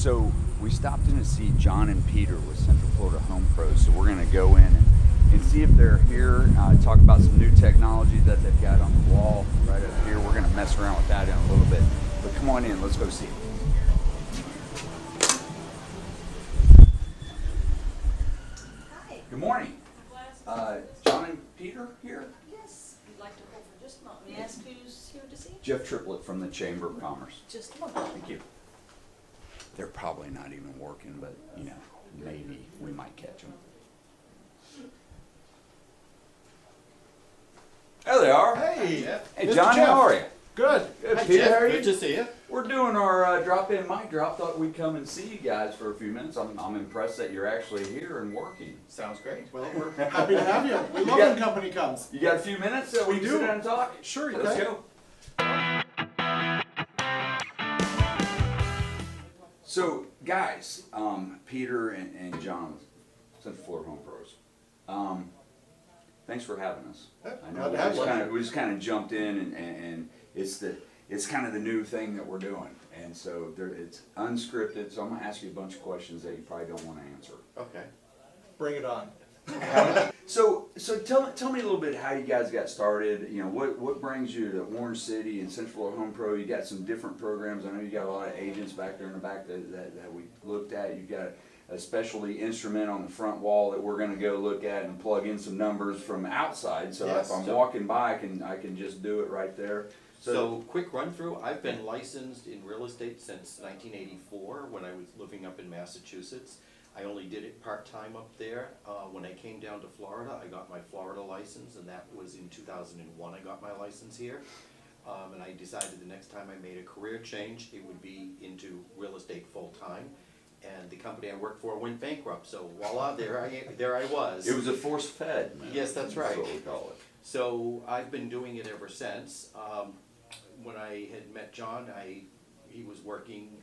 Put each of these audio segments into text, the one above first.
So we stopped in to see John and Peter with Central Florida Home Pros. So we're going to go in and see if they're here, talk about some new technology that they've got on the wall right up here. We're going to mess around with that in a little bit. But come on in, let's go see them. Hi. Good morning. John and Peter here? Yes, we'd like to hold for just a moment. May I ask who's here to see? Jeff Triplett from the Chamber of Commerce. Just a moment. Thank you. They're probably not even working, but you know, maybe we might catch them. There they are. Hey, Hey, Mr. John, Jeff. how are you? Good. Good, Hi, Peter. Jeff. How are you? Good to see you. We're doing our drop-in mic drop. Thought we'd come and see you guys for a few minutes. I'm impressed that you're actually here and working. Sounds great. Well, we're happy to have you. We love got- when company comes. You got a few minutes that we We can do. sit down and talk? Sure, you Let's can. go. So, guys, Peter and John, Central Florida Home Pros. Thanks for having us. Yeah, I know glad to have you. we just kind of jumped in, and it's kind of the new thing that we're doing, and so it's unscripted. So I'm gonna ask you a bunch of questions that you probably don't want to answer. Okay. Bring it on. So tell me a little bit how you guys got started. You know, what brings you to Orange City and Central Florida Home Pro? You got some different programs. I know you got a lot of agents back there in the back that we looked at. You got a specialty instrument on the front wall that we're going to go look at and plug in some numbers from outside. So Yes. if I'm walking by, I can just do it right there. So, quick run through, I've been licensed in real estate since 1984 when I was living up in Massachusetts. I only did it part-time up there. When I came down to Florida, I got my Florida license, and that was in 2001 I got my license here. And I decided the next time I made a career change, it would be into real estate full-time. And the company I worked for went bankrupt, so voila, there I was. It was a force fed. Man. Yes, that's right. That's what we call it. So I've been doing it ever since. When I had met John, he was working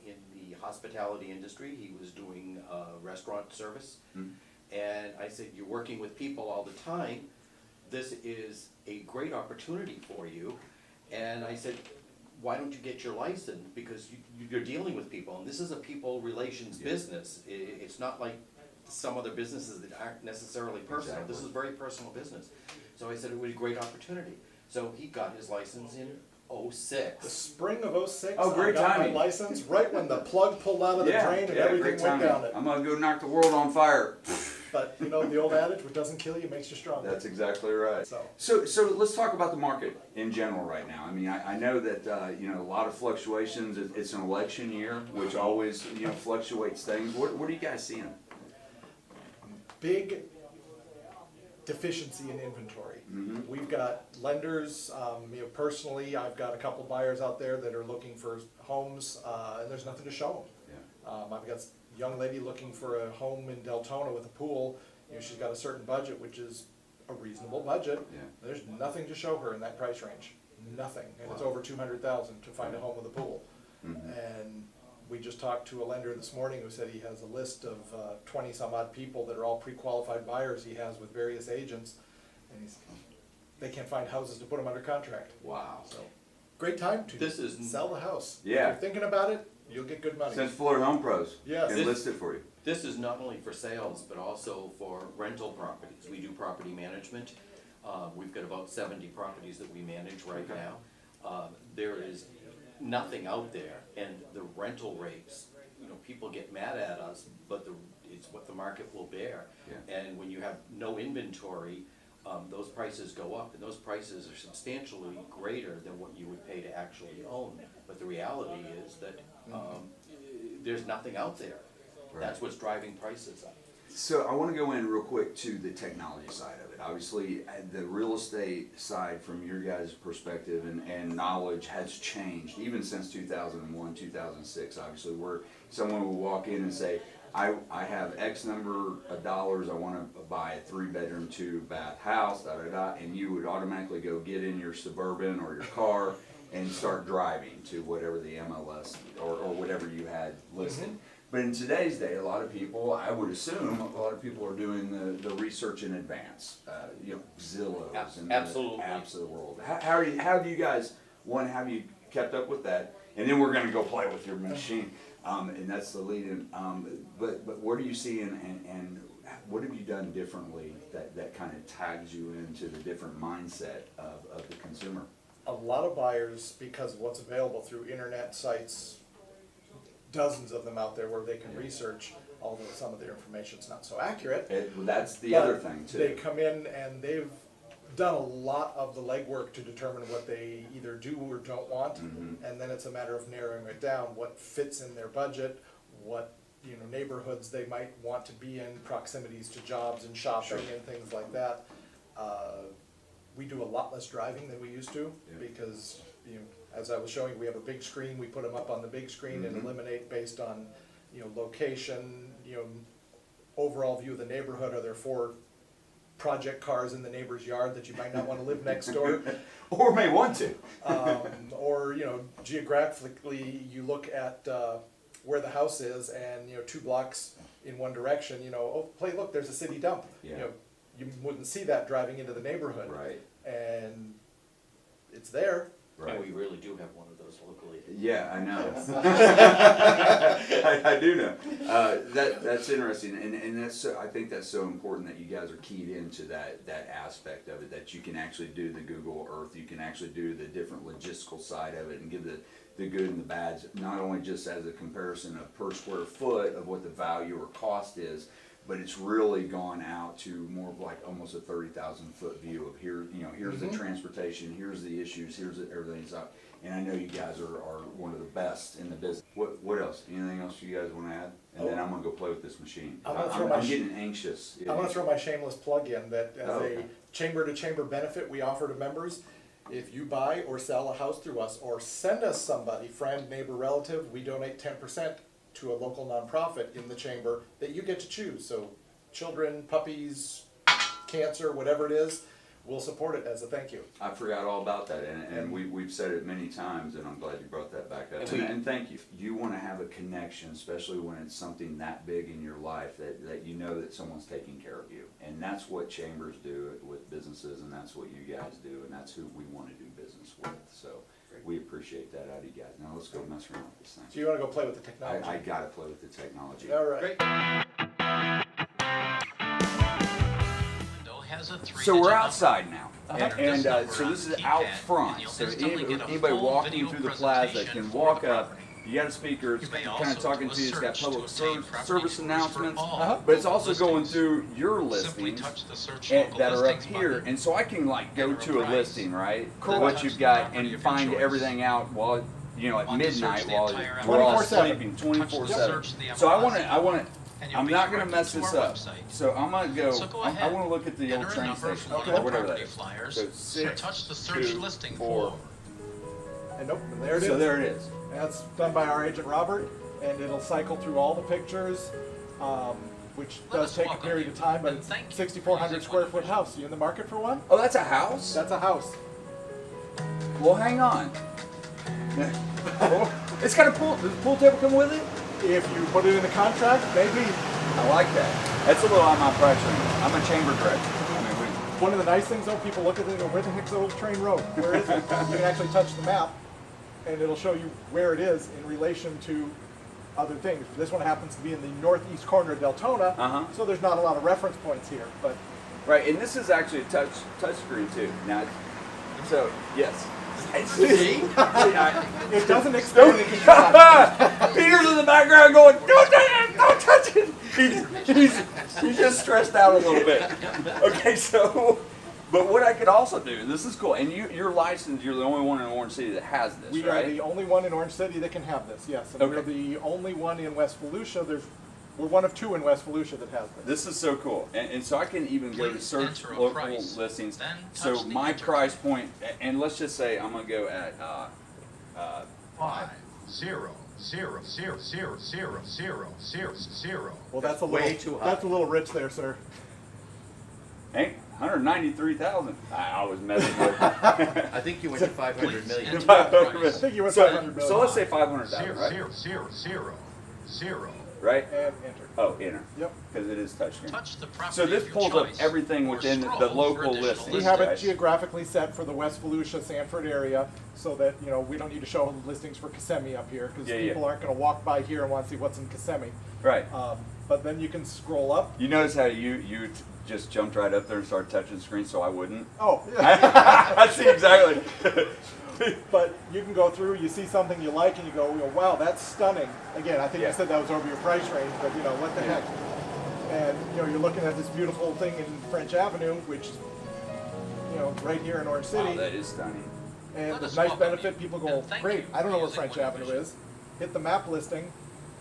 in the hospitality industry. He was doing restaurant service. Mm-hmm. And I said, you're working with people all the time. This is a great opportunity for you. And I said, why don't you get your license? Because you're dealing with people, and this is a people relations business. It's not like some other businesses that aren't necessarily personal. Exactly. This is very personal business. So I said it was a great opportunity. So he got his license in The 06. spring of 06, Oh, great I got timing. my license right when the plug pulled out of the drain and everything great went timing. down it. I'm gonna go knock the world on fire. But you know the old adage, what doesn't kill you makes you stronger. That's exactly right. So. So let's talk about the market in general right now. I mean, I know that you know, a lot of fluctuations. It's an election year, which always, you know, fluctuates things. What are you guys seeing? Big deficiency in inventory. Mhm. We've got lenders, you know, personally, I've got a couple buyers out there that are looking for homes, and there's nothing to show them. Yeah. I've got a young lady looking for a home in Deltona with a pool. You know, she's got a certain budget, which is a reasonable budget. Yeah. There's nothing to show her in that price range, nothing, and it's Wow. over 200,000 to find a home with a pool. Mhm. And we just talked to a lender this morning who said he has a list of 20 some odd people that are all pre-qualified buyers he has with various agents, and they can't find houses to put them under contract. Wow. So, great time to This is- sell the house. Yeah. If you're thinking about it, you'll get good money. Since Florida Home Pros Yes. can This- list it for you. This is not only for sales, but also for rental properties. We do property management. We've got about 70 properties that we manage right Okay. now. There is nothing out there, and the rental rates, you know, people get mad at us, but it's what the market will bear. Yeah. And when you have no inventory, those prices go up, and those prices are substantially greater than what you would pay to actually own. But the reality is that there's nothing out there. Right. That's what's driving prices up. So I want to go in real quick to the technology side of it. Obviously, the real estate side, from your guys' perspective and knowledge, has changed even since 2001, 2006. Obviously, where someone will walk in and say, I have X number of dollars, I want to buy a 3-bedroom, 2-bath house, da da da, and you would automatically go get in your Suburban or your car and start driving to whatever the MLS or whatever you had listed. Mhm. But in today's day, a lot of people, I would assume, a lot of people are doing the research in advance. You know, Zillows and Absolutely. the apps of the world. How do you guys, one, have you kept up with that. And then we're gonna go play with your machine, and that's the lead-in. But what do you see and what have you done differently that kind of tags you into the different mindset of the consumer? A lot of buyers, because of what's available through internet sites, dozens of them out there where they can research, although some of their information's not so accurate. That's the But other thing too. They come in and they've done a lot of the legwork to determine what they either do or don't want, and then it's a matter of narrowing it down, what fits in their budget, what neighborhoods they might want to be in, proximities to jobs and shopping and things like that. We do a lot less driving than we used to because, as I was showing, we have a big screen. We put them up on the big screen and eliminate based on, location, overall view of the neighborhood. Are there 4 project cars in the neighbor's yard that you might not want to live next door? Or may want to. Or, geographically, you look at where the house is and, 2 blocks in one direction, look, there's a city dump. Yeah. You wouldn't see that driving into the neighborhood. Right. And it's there. Right. And we really do have one of those locally. Yeah, I know. I do know. That's interesting, and that's I think that's so important that you guys are keyed into that aspect of it. That you can actually do the Google Earth, you can actually do the different logistical side of it, and give the good and the bads, not only just as a comparison of per square foot of what the value or cost is, but it's really gone out to more of like almost a 30,000 foot view of here's the transportation, here's the issues, here's everything's up. And I know you guys are one of the best in the business. What else? Anything else you guys want to add? And then I'm gonna go play with this machine. I'm getting anxious. I'm gonna throw my shameless plug in that as a chamber-to-chamber benefit we offer to members. If you buy or sell a house through us or send us somebody, friend, neighbor, relative, we donate 10% to a local nonprofit in the chamber that you get to choose. So children, puppies, cancer, whatever it is, we'll support it as a thank you. I forgot all about that, and we've said it many times, and I'm glad you brought that back up. And thank you. You want to have a connection, especially when it's something that big in your life, that you know that someone's taking care of you. And that's what chambers do with businesses, and that's what you guys do, and that's who we want to do business with. So we appreciate that out of you guys. Now let's go mess around with this thing. So you want to go play with the technology? I got to play with the technology. All right. So we're outside now, and so this is out front. So anybody walking through the plaza can walk up. You got a speaker, it's kind of talking to you. It's got public service announcements, but it's also going through your listings that are up here. And so I can like go to a listing, right? What you've got, and find everything out while at midnight while we're all sleeping, 24/7. So I want to. I'm not going to mess this up. So I'm going to go, I want to look at the old train station, or whatever that is. So 6, touch the search 2, listing 4. And nope, and there it is. So there it is. And that's done by our agent Robert, and it'll cycle through all the pictures, which does take a period of time, but it's 6,400 square foot house. You in the market for one? Oh, that's a house? That's a house. Well, hang on. It's got a pool. Does the pool table come with it? If you put it in the contract, maybe. I like that. That's a little on my price range. I'm a chamber director. One of the nice things though, people look at it and go, where the heck's the old train road? Where is it? You can actually touch the map and it'll show you where it is in relation to other things. This one happens to be in the northeast corner of Deltona, so there's not a lot of reference points here. But right, and this is actually a touch screen too. Now, so yes. It doesn't expand. Peter's in the background going, "Don't touch it! Don't touch it!" He's just stressed out a little bit. Okay, so, but what I could also do, this is cool, and you're licensed. You're the only one in Orange City that has this, we right? are the only one in Orange City that can have this. Yes, and we're the only one in West Volusia. We're one of 2 in West Volusia that has this. This is so cool, and so I can even go to search local listings. So my price point, and let's just say I'm gonna go at 5 0 0 0 0 0 0 0 0. Well, that's a way little too high. That's a little rich there, sir. hey, 193,000. I was messing with. I think you went to 500 million. I think you went 500 million. So let's say 500,000, right? 0 0 0 0 0 right? And enter. Oh, enter. Yep. Because it is touchscreen. Touch the property So this of your pulls up choice, everything or within the scroll for local additional listing. We have it Guys. geographically set for the West Volusia, Sanford area, so that, you know, we don't need to show listings for Kissimmee up here, because Yeah, yeah. people aren't gonna walk by here and wanna see what's in Kissimmee. Right. But then you can scroll up. You notice how you just jumped right up there and started touching the screen, so I wouldn't. Oh, I see exactly. but you can go through, you see something you like, and you go, wow, that's stunning. Again, I think Yeah. you said that was over your price range, but you know, what the heck. And, you know, you're looking at this beautiful thing in French Avenue, which is, you know, right here in Orange City. Wow, that is stunning. And Let the us nice welcome benefit, you, people go, and thank great, you I don't know for where French using Avenue Wayne is. Hit the map listing,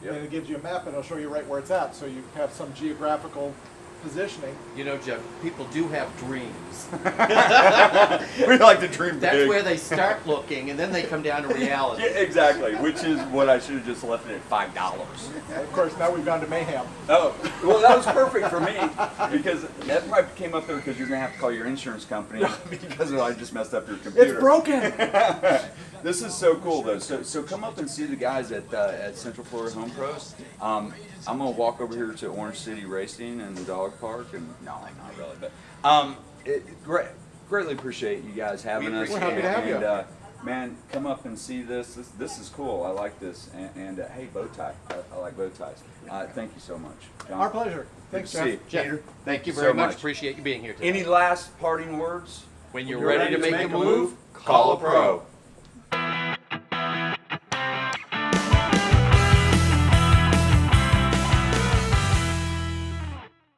Yep. and it gives you a map, and it'll show you right where it's at, so you have some geographical positioning. You know, Jeff, people do have dreams. We like to dream That's big. where they start looking, and then they come down to reality. Yeah, exactly, which is what I should have just left it at $5. And of course, now we've gone to mayhem. Oh, well, that was perfect for me because that probably came up there because you're gonna have to call your insurance company because I just messed up your computer. It's broken! This is so cool though. So come up and see the guys at Central Florida Home Pros. I'm gonna walk over here to Orange City Racing and the dog park, and no, not really, but greatly appreciate you guys having us. We're happy to have you. And, man, come up and see this. This is cool. I like this. And hey, bow tie. I like bow ties. Thank you so much. John. Our pleasure. Good Thanks, to see you. Jeff. Jeff, thank you so very much. much. Appreciate you being here today. Any last parting words? When you're ready to make a move, call a pro.